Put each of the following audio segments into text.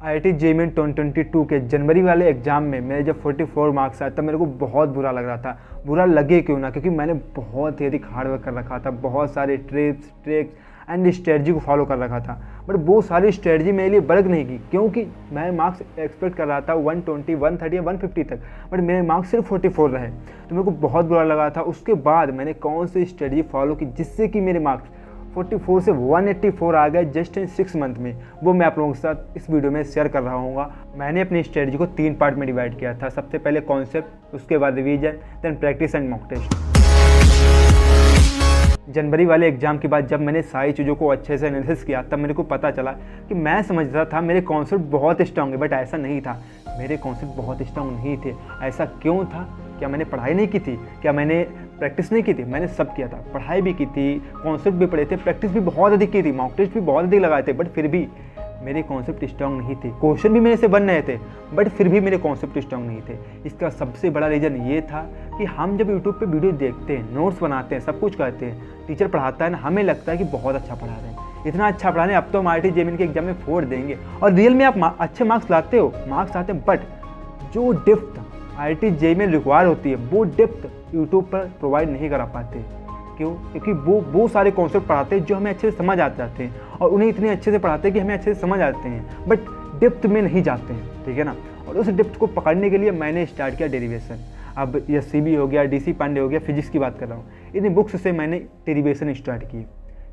IIT JEE main 2022 के जनवरी वाले exam में मेरे जब 44 मार्क्स आए तब मेरे को बहुत बुरा लग रहा था। बुरा लगे क्यों ना, क्योंकि मैंने बहुत ही अधिक हार्ड वर्क कर रखा था, बहुत सारे ट्रिक्स एंड स्ट्रेटजी को फॉलो कर रखा था। बट वो सारी स्ट्रेटजी मेरे लिए वर्क नहीं की, क्योंकि मैं मार्क्स एक्सपेक्ट कर रहा था 120, 130 या 150 तक, बट मेरे मार्क्स सिर्फ 44 रहे। तो मेरे को बहुत बुरा लगा था। उसके बाद मैंने कौन सी स्ट्रेटजी फॉलो की जिससे कि मेरे मार्क्स 44 से 184 आ गए जस्ट इन 6 मंथ में, वो मैं आप लोगों के साथ इस वीडियो में शेयर कर रहा हूँ। मैंने अपनी स्ट्रेटजी को 3 पार्ट में डिवाइड किया था। सबसे पहले कॉन्सेप्ट, उसके बाद revision, then practice and mock test. जनवरी वाले एग्जाम के बाद जब मैंने सारी चीज़ों को अच्छे से एनालिसिस किया तब मेरे को पता चला कि मैं समझता था मेरे कॉन्सेप्ट बहुत स्ट्रांग है, बट ऐसा नहीं था। मेरे कॉन्सेप्ट बहुत स्ट्रांग नहीं थे। ऐसा क्यों था? क्या मैंने पढ़ाई नहीं की थी? क्या मैंने प्रैक्टिस नहीं की थी? मैंने सब किया था। पढ़ाई भी की थी, कॉन्सेप्ट भी पढ़े थे, प्रैक्टिस भी बहुत अधिक की थी, मॉक टेस्ट भी बहुत अधिक लगाए थे, बट फिर भी मेरे कॉन्सेप्ट स्ट्रांग नहीं थे। क्वेश्चन भी मेरे से बन रहे थे, बट फिर भी मेरे कॉन्सेप्ट स्ट्रांग नहीं थे। इसका सबसे बड़ा रीज़न ये था कि हम जब यूट्यूब पे वीडियो देखते हैं, नोट्स बनाते हैं, सब कुछ करते हैं, टीचर पढ़ाता है ना, हमें लगता है कि बहुत अच्छा पढ़ा रहे हैं, इतना अच्छा पढ़ा रहे हैं, अब तो हम IIT JEE मेन के एग्जाम में 4 देंगे। और रियल में आप अच्छे मार्क्स लाते हो, मार्क्स आते हैं, बट जो डेप्थ IIT JEE में रिक्वायर होती है वो डेप्थ यूट्यूब पर प्रोवाइड नहीं करा पाते। क्यों? क्योंकि वो सारे कॉन्सेप्ट पढ़ाते हैं जो हमें अच्छे से समझ आ जाते हैं, और उन्हें इतने अच्छे से पढ़ाते हैं कि हमें अच्छे से समझ आते हैं, बट डेप्थ में नहीं जाते हैं, ठीक है ना। और उस डेप्थ को पकड़ने के लिए मैंने स्टार्ट किया डेरिवेशन। अब ये CB हो गया, DC पांडे हो गया, फिजिक्स की बात कर रहा हूँ, इन बुक्स से मैंने डेरिवेशन स्टार्ट की,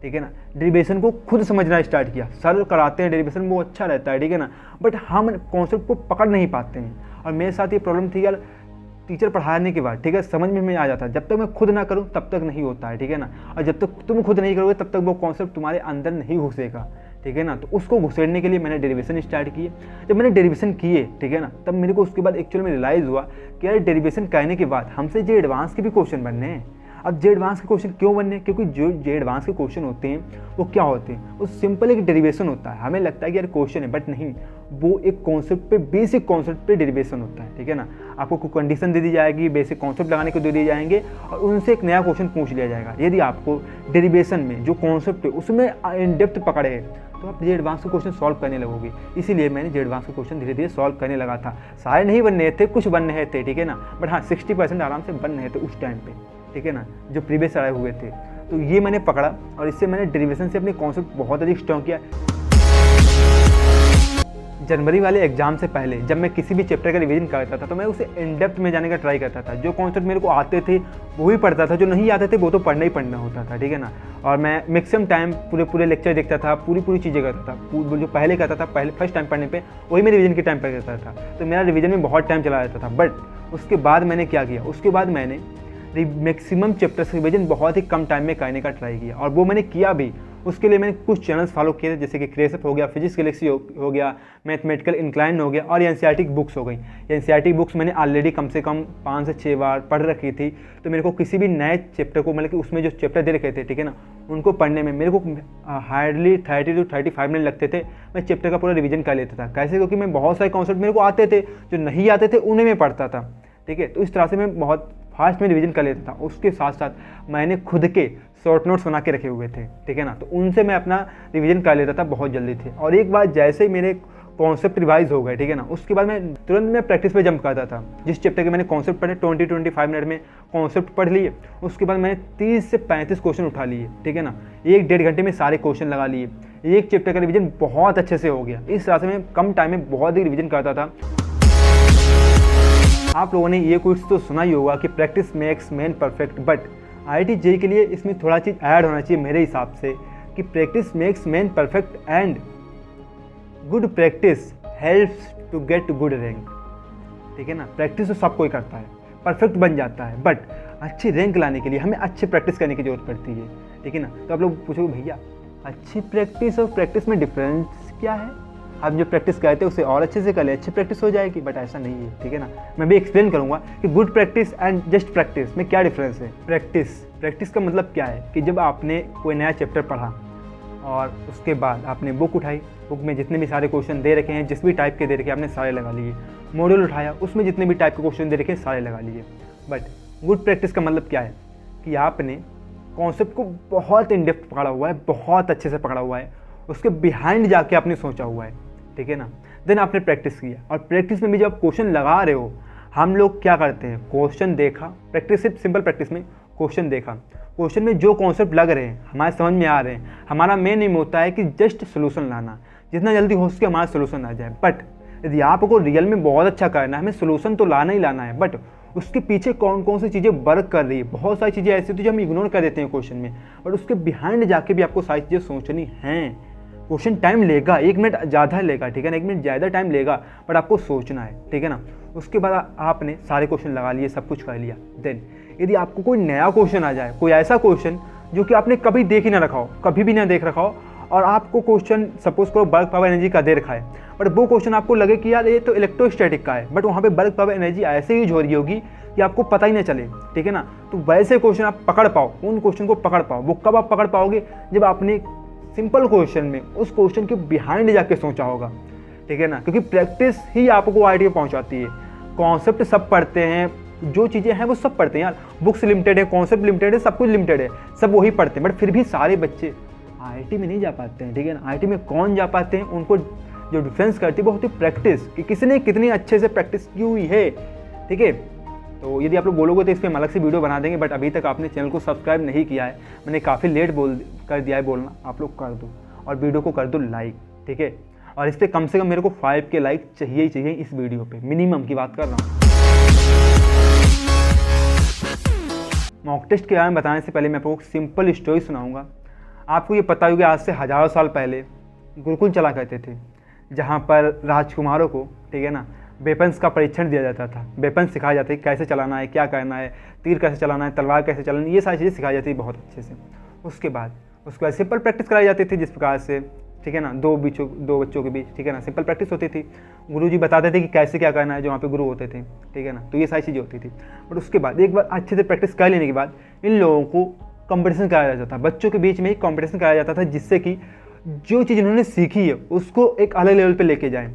ठीक है ना। डेरिवेशन को खुद समझना स्टार्ट किया। सर कराते हैं डेरिवेशन, वो अच्छा रहता है, ठीक है ना, बट हम कॉन्सेप्ट को पकड़ नहीं पाते हैं। और मेरे साथ ये प्रॉब्लम थी यार, टीचर पढ़ाने के बाद, ठीक है, समझ में आ जाता है, जब तक मैं खुद ना करूं तब तक नहीं होता है, ठीक है ना। और जब तक तुम खुद नहीं करोगे तब तक वो कॉन्सेप्ट तुम्हारे अंदर नहीं घुसेगा, ठीक है ना। तो उसको घुसेड़ने के लिए मैंने डेरिवेशन स्टार्ट किए। जब मैंने डेरिवेशन किए, ठीक है ना, तब मेरे को उसके बाद एक्चुअली में रियलाइज़ हुआ कि यार डेरिवेशन करने के बाद हमसे जे एडवांस के भी क्वेश्चन बनने हैं। अब जे एडवांस के क्वेश्चन क्यों बनने हैं? क्योंकि जो जे एडवांस के क्वेश्चन होते हैं वो क्या होते हैं? वो सिंपल एक डेरिवेशन होता है। हमें लगता है कि यार क्वेश्चन है, बट नहीं, वो एक कॉन्सेप्ट पे, बेसिक कॉन्सेप्ट पे डेरिवेशन होता है, ठीक है ना। आपको कोई कंडीशन दे दी जाएगी, बेसिक कॉन्सेप्ट लगाने को दे दिए जाएंगे, और उनसे एक नया क्वेश्चन पूछ लिया जाएगा। यदि आपको डेरिवेशन में जो कॉन्सेप्ट है उसमें इन डेप्थ पकड़े है तो आप जे एडवांस के क्वेश्चन सॉल्व करने लगोगे। इसीलिए मैंने जे एडवांस के क्वेश्चन धीरे धीरे सॉल्व करने लगा था। सारे नहीं बन रहे थे, कुछ बन रहे थे, ठीक है ना, बट हाँ 60% आराम से बन रहे थे उस टाइम पे, ठीक है ना, जो प्रीवियस आए हुए थे। तो ये मैंने पकड़ा और इससे मैंने डेरिवेशन से अपने कॉन्सेप्ट बहुत अधिक स्ट्रॉन्ग किया। जनवरी वाले एग्जाम से पहले जब मैं किसी भी चैप्टर का रिवीजन करता था तो मैं उसे इन डेप्थ में जाने का ट्राई करता था। जो कॉन्सेप्ट मेरे को आते थे वो ही पढ़ता था, जो नहीं आते थे वो तो पढ़ना ही पढ़ना होता था, ठीक है ना। और मैं मैक्सिमम टाइम पूरे लेक्चर देखता था, पूरी चीज़ें करता था। जो पहले करता था, पहले फर्स्ट टाइम पढ़ने पे, वही मैं रिवीजन के टाइम पर करता था। तो मेरा रिवीजन में बहुत टाइम चला जाता था। बट उसके बाद मैंने क्या किया, उसके बाद मैंने मैक्सिमम चैप्टर्स रिवीजन बहुत ही कम टाइम में करने का ट्राई किया, और वो मैंने किया भी। उसके लिए मैंने कुछ चैनल्स फॉलो किए थे, जैसे कि क्रेसअप हो गया, फिजिक्स गैलेक्सी हो गया, मैथमेटिकल इंक्लाइन हो गया, और NCERT बुक्स हो गई। NCERT बुक्स मैंने ऑलरेडी कम से कम 5 से 6 बार पढ़ रखी थी। तो मेरे को किसी भी नए चैप्टर को, मतलब कि उसमें जो चैप्टर दे रखे थे, ठीक है ना, उनको पढ़ने में मेरे को हार्डली 30 to 35 मिनट लगते थे। मैं चैप्टर का पूरा रिवीजन कर लेता था। कैसे? क्योंकि मैं बहुत सारे कॉन्सेप्ट मेरे को आते थे, जो नहीं आते थे उन्हें मैं पढ़ता था, ठीक है। तो इस तरह से मैं बहुत फास्ट में रिवीजन कर लेता था। उसके साथ साथ मैंने खुद के शॉर्ट नोट्स बना के रखे हुए थे, ठीक है ना, तो उनसे मैं अपना रिवीजन कर लेता था बहुत जल्दी थे। और एक बार जैसे ही मेरे कॉन्सेप्ट रिवाइज हो गए, ठीक है ना, उसके बाद मैं तुरंत मैं प्रैक्टिस पे जंप करता था। जिस चैप्टर के मैंने कॉन्सेप्ट पढ़े 20-25 मिनट में कॉन्सेप्ट पढ़ लिए, उसके बाद मैंने 30 से 35 क्वेश्चन उठा लिए, ठीक है ना। 1-1.5 घंटे में सारे क्वेश्चन लगा लिए। एक चैप्टर का रिवीजन बहुत अच्छे से हो गया। इस तरह से मैं कम टाइम में बहुत ही रिवीजन करता था। आप लोगों ने ये क्विज तो सुना ही होगा कि practice makes man perfect, but IIT JEE के लिए इसमें थोड़ा चीज़ ऐड होना चाहिए मेरे हिसाब से, कि practice makes man perfect and good practice helps to get good rank, ठीक है ना। प्रैक्टिस तो सब कोई करता है, परफेक्ट बन जाता है, बट अच्छी रैंक लाने के लिए हमें अच्छी प्रैक्टिस करने की जरूरत पड़ती है, ठीक है ना। तो आप लोग पूछोगे भैया अच्छी प्रैक्टिस और प्रैक्टिस में डिफरेंस क्या है? आप जो प्रैक्टिस करते हैं उसे और अच्छे से कर ले, अच्छी प्रैक्टिस हो जाएगी, बट ऐसा नहीं है, ठीक है ना। मैं भी एक्सप्लेन करूंगा कि good practice and just practice में क्या डिफरेंस है। प्रैक्टिस का मतलब क्या है कि जब आपने कोई नया चैप्टर पढ़ा और उसके बाद आपने बुक उठाई, बुक में जितने भी सारे क्वेश्चन दे रखे हैं, जिस भी टाइप के दे रखे हैं, आपने सारे लगा लिए। मॉड्यूल उठाया, उसमें जितने भी टाइप के क्वेश्चन दे रखे हैं सारे लगा लिए। बट गुड प्रैक्टिस का मतलब क्या है कि आपने कॉन्सेप्ट को बहुत इन डेप्थ पकड़ा हुआ है, बहुत अच्छे से पकड़ा हुआ है, उसके बिहाइंड जाके आपने सोचा हुआ है, ठीक है ना। देन आपने प्रैक्टिस किया, और प्रैक्टिस में भी जब आप क्वेश्चन लगा रहे हो, हम लोग क्या करते हैं, क्वेश्चन देखा, प्रैक्टिस सिर्फ सिंपल प्रैक्टिस में क्वेश्चन देखा, क्वेश्चन में जो कॉन्सेप्ट लग रहे हैं, हमारे समझ में आ रहे हैं, हमारा मेन एम होता है कि जस्ट सोल्यूशन लाना, जितना जल्दी हो सके हमारा सोल्यूशन आ जाए। बट यदि आपको रियल में बहुत अच्छा करना है, हमें सोल्यूशन तो लाना ही लाना है, बट उसके पीछे कौन कौन सी चीज़ें वर्क कर रही है, बहुत सारी चीज़ें ऐसी होती है जो हम इग्नोर कर देते हैं क्वेश्चन में, और उसके बिहाइंड जाके भी आपको सारी चीज़ें सोचनी हैं। क्वेश्चन टाइम लेगा, 1 मिनट ज़्यादा लेगा, ठीक है ना, 1 मिनट ज़्यादा टाइम लेगा, बट आपको सोचना है, ठीक है ना। उसके बाद आपने सारे क्वेश्चन लगा लिए, सब कुछ कर लिया। देन यदि आपको कोई नया क्वेश्चन आ जाए, कोई ऐसा क्वेश्चन जो कि आपने कभी देख ही ना रखा हो, कभी भी ना देख रखा हो, और आपको क्वेश्चन सपोज करो वर्क पावर एनर्जी का दे रखा है, बट वो क्वेश्चन आपको लगे कि यार ये तो इलेक्ट्रोस्टैटिक का है, बट वहाँ पे वर्क पावर एनर्जी ऐसे यूज हो रही होगी कि आपको पता ही नहीं चले, ठीक है ना। तो वैसे क्वेश्चन आप पकड़ पाओ, उन क्वेश्चन को पकड़ पाओ। वो कब आप पकड़ पाओगे, जब आपने सिंपल क्वेश्चन में उस क्वेश्चन के बिहाइंड जाके सोचा होगा, ठीक है ना, क्योंकि प्रैक्टिस ही आपको आइडिया पहुँचाती है। कॉन्सेप्ट सब पढ़ते हैं, जो चीज़ें हैं वो सब पढ़ते हैं यार, बुक्स लिमिटेड है, कॉन्सेप्ट लिमिटेड है, सब कुछ लिमिटेड है, सब वही पढ़ते हैं, बट फिर भी सारे बच्चे आईआईटी में नहीं जा पाते हैं, ठीक है ना। आईआईटी में कौन जा पाते हैं, उनको जो डिफरेंस करती है वो होती है प्रैक्टिस, कि किसी ने कितनी अच्छे से प्रैक्टिस की हुई है, ठीक है। तो यदि आप लोग बोलोगे तो इस पर हम अलग से वीडियो बना देंगे, बट अभी तक आपने चैनल को सब्सक्राइब नहीं किया है, मैंने काफ़ी लेट कर दिया है बोलना, आप लोग कर दो, और वीडियो को कर दो लाइक, ठीक है। और इस पर कम से कम मेरे को 5 के लाइक चाहिए ही चाहिए इस वीडियो पे, मिनिमम की बात कर रहा हूँ। मॉक टेस्ट के बारे में बताने से पहले मैं आपको एक सिंपल स्टोरी सुनाऊंगा। आपको ये पता होगा आज से हज़ारों साल पहले गुरुकुल चला करते थे, जहाँ पर राजकुमारों को, ठीक है ना, वेपन्स का परीक्षण दिया जाता था, वेपन सिखाया जाता है, कैसे चलाना है, क्या करना है, तीर कैसे चलाना है, तलवार कैसे चलाना है, ये सारी चीज़ें सिखाई जाती है बहुत अच्छे से। उसके बाद सिंपल प्रैक्टिस कराई जाती थी, जिस प्रकार से, ठीक है ना, दो बच्चों के बीच, ठीक है ना, सिंपल प्रैक्टिस होती थी। गुरुजी बताते थे कि कैसे क्या करना है, जो वहाँ पे गुरु होते थे, ठीक है ना, तो ये सारी चीज़ें होती थी। बट उसके बाद एक बार अच्छे से प्रैक्टिस कर लेने के बाद इन लोगों को कंपटीशन कराया जाता था, बच्चों के बीच में ही कंपटीशन कराया जाता था, जिससे कि जो चीज़ इन्होंने सीखी है उसको एक अलग लेवल पे लेके जाएं।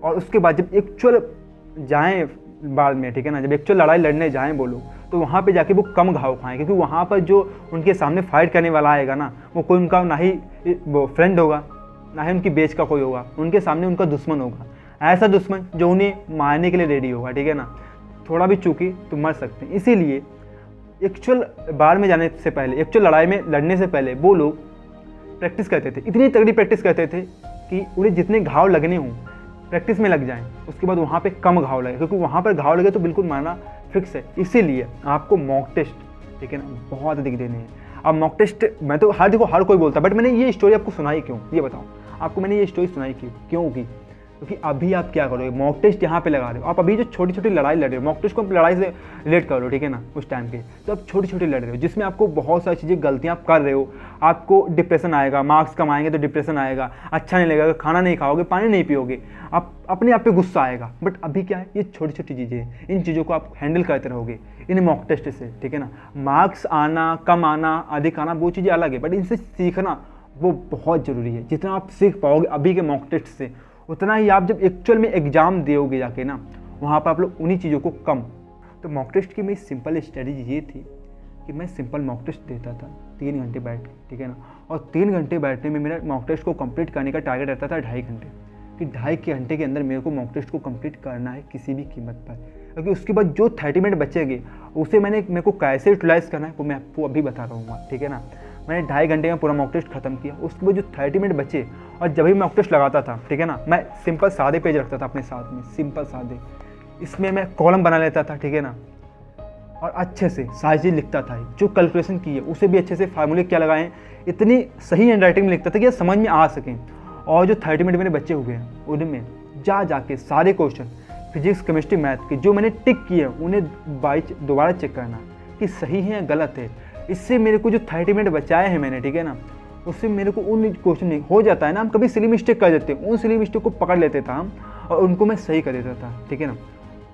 और उसके बाद जब एक्चुअल जाएं बाद में, ठीक है ना, जब एक्चुअल लड़ाई लड़ने जाएं वो लोग, तो वहाँ पे जाके वो कम घाव खाएं, क्योंकि वहाँ पर जो उनके सामने फाइट करने वाला आएगा ना, वो कोई उनका ना ही वो फ्रेंड होगा, ना ही उनकी बेच का कोई होगा, उनके सामने उनका दुश्मन होगा, ऐसा दुश्मन जो उन्हें मारने के लिए रेडी होगा, ठीक है ना। थोड़ा भी चूकी तो मर सकते हैं। इसीलिए एक्चुअल बार में जाने से पहले, एक्चुअल लड़ाई में लड़ने से पहले वो लोग प्रैक्टिस करते थे, इतनी तगड़ी प्रैक्टिस करते थे कि उन्हें जितने घाव लगने हों प्रैक्टिस में लग जाएं, उसके बाद वहाँ पे कम घाव लगे, क्योंकि वहाँ पर घाव लगे तो बिल्कुल मारना फिक्स है। इसीलिए आपको मॉक टेस्ट, ठीक है ना, बहुत अधिक देने हैं। अब मॉक टेस्ट मैं तो हर कोई बोलता, बट मैंने ये स्टोरी आपको सुनाई क्यों, ये बताओ आपको मैंने ये स्टोरी सुनाई क्यों की, क्योंकि अभी आप क्या करोगे, मॉक टेस्ट यहाँ पे लगा रहे हो आप, अभी जो छोटी छोटी लड़ाई लड़ रहे हो, मॉक टेस्ट को लड़ाई से रिलेट कर लो, ठीक है ना, उस टाइम के, तो आप छोटी छोटी लड़ रहे हो, जिसमें आपको बहुत सारी चीज़ें गलतियाँ आप कर रहे हो, आपको डिप्रेशन आएगा, मार्क्स कम आएंगे तो डिप्रेशन आएगा, अच्छा नहीं लगेगा, खाना नहीं खाओगे, पानी नहीं पियोगे, आप अपने आप पे गुस्सा आएगा। बट अभी क्या है, ये छोटी छोटी चीज़ें हैं, इन चीज़ों को आप हैंडल करते रहोगे इन मॉक टेस्ट से, ठीक है ना। मार्क्स आना, कम आना, अधिक आना, वो चीज़ें अलग है, बट इनसे सीखना वो बहुत ज़रूरी है। जितना आप सीख पाओगे अभी के मॉक टेस्ट से, उतना ही आप जब एक्चुअल में एग्जाम दोगे जाके ना, वहाँ पर आप लोग उन्हीं चीज़ों को कम। तो मॉक टेस्ट की मेरी सिंपल स्ट्रेटजी ये थी कि मैं सिंपल मॉक टेस्ट देता था 3 घंटे बैठ के, ठीक है ना, और 3 घंटे बैठने में मेरा मॉक टेस्ट को कंप्लीट करने का टारगेट रहता था 2.5 घंटे, कि 2.5 घंटे के अंदर मेरे को मॉक टेस्ट को कंप्लीट करना है किसी भी कीमत पर, क्योंकि उसके बाद जो 30 मिनट बचेंगे उसे मेरे को कैसे यूटिलाइज़ करना है वो मैं आपको अभी बता रहूँगा, ठीक है ना। मैंने 2.5 घंटे में पूरा मॉक टेस्ट खत्म किया। उसके बाद जो 30 मिनट बचे, और जब भी मॉक टेस्ट लगाता था, ठीक है ना, मैं सिंपल सादे पेज रखता था अपने साथ में, सिंपल सादे, इसमें मैं कॉलम बना लेता था, ठीक है ना, और अच्छे से सारी चीज़ लिखता था, जो कैलकुलेशन की है उसे भी अच्छे से, फार्मूले क्या लगाएं, इतनी सही हैंड राइटिंग में लिखता था कि समझ में आ सकें। और जो 30 मिनट मेरे बचे हुए हैं उनमें जाके सारे क्वेश्चन फिजिक्स, केमिस्ट्री, मैथ के जो मैंने टिक किए उन्हें दोबारा चेक करना कि सही है या गलत है। इससे मेरे को जो 30 मिनट बचाए हैं मैंने, ठीक है ना, उससे मेरे को उन क्वेश्चन नहीं हो जाता है ना, हम कभी सिली मिस्टेक कर देते हैं, उन सिली मिस्टेक को पकड़ लेते था हम, और उनको मैं सही कर देता था, ठीक है ना।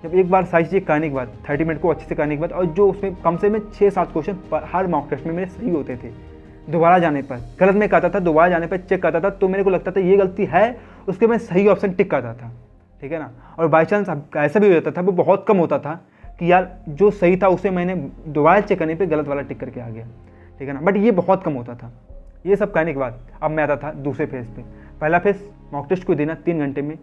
जब एक बार सारी चीज़ें करने के बाद, 30 मिनट को अच्छे से करने के बाद, और जो उसमें कम से कम 6-7 क्वेश्चन हर मॉक टेस्ट में मेरे सही होते थे, दोबारा जाने पर गलत मैं करता था, दोबारा जाने पर चेक करता था, तो मेरे को लगता था ये गलती है, उसके मैं सही ऑप्शन टिक करता था, ठीक है ना। और बाई चांस ऐसा भी हो जाता था, वो बहुत कम होता था कि यार जो सही था उसे मैंने दोबारा चेक करने पे गलत वाला टिक करके आ गया, ठीक है ना, बट ये बहुत कम होता था। ये सब करने के बाद अब मैं आता था दूसरे फेज़ पे। पहला फेज़ मॉक टेस्ट को देना 3 घंटे में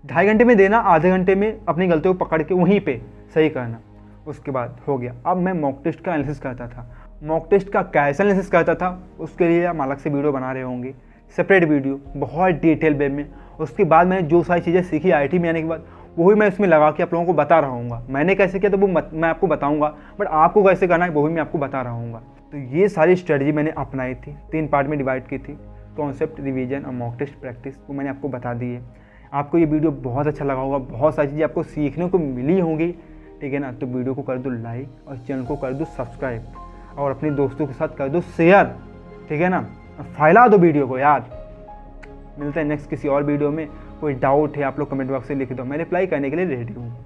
2.5 घंटे में देना, आधे घंटे में अपनी गलतियों को पकड़ के वहीं पे सही करना। उसके बाद हो गया। अब मैं मॉक टेस्ट का एनालिसिस करता था। मॉक टेस्ट का कैसे एनालिसिस करता था उसके लिए हम अलग से वीडियो बना रहे होंगे, सेपरेट वीडियो, बहुत डिटेल वे में। उसके बाद मैंने जो सारी चीज़ें सीखी IIT में आने के बाद, वही मैं इसमें लगा के आप लोगों को बता रहा हूँ। मैंने कैसे किया तो वो मैं आपको बताऊँगा, बट आपको कैसे करना है वो भी मैं आपको बता रहा हूँ। तो ये सारी स्ट्रेटजी मैंने अपनाई थी, 3 पार्ट में डिवाइड की थी। कॉन्सेप्ट, रिवीजन और मॉक टेस्ट प्रैक्टिस, वो मैंने आपको बता दी है। आपको ये वीडियो बहुत अच्छा लगा होगा, बहुत सारी चीज़ें आपको सीखने को मिली होंगी, ठीक है ना। तो वीडियो को कर दो लाइक और चैनल को कर दो सब्सक्राइब और अपने दोस्तों के साथ कर दो शेयर, ठीक है ना। फैला दो वीडियो को यार। मिलते हैं नेक्स्ट किसी और वीडियो में। कोई डाउट है आप लोग कमेंट बॉक्स में लिख दो, मैं रिप्लाई करने के लिए रेडी हूँ।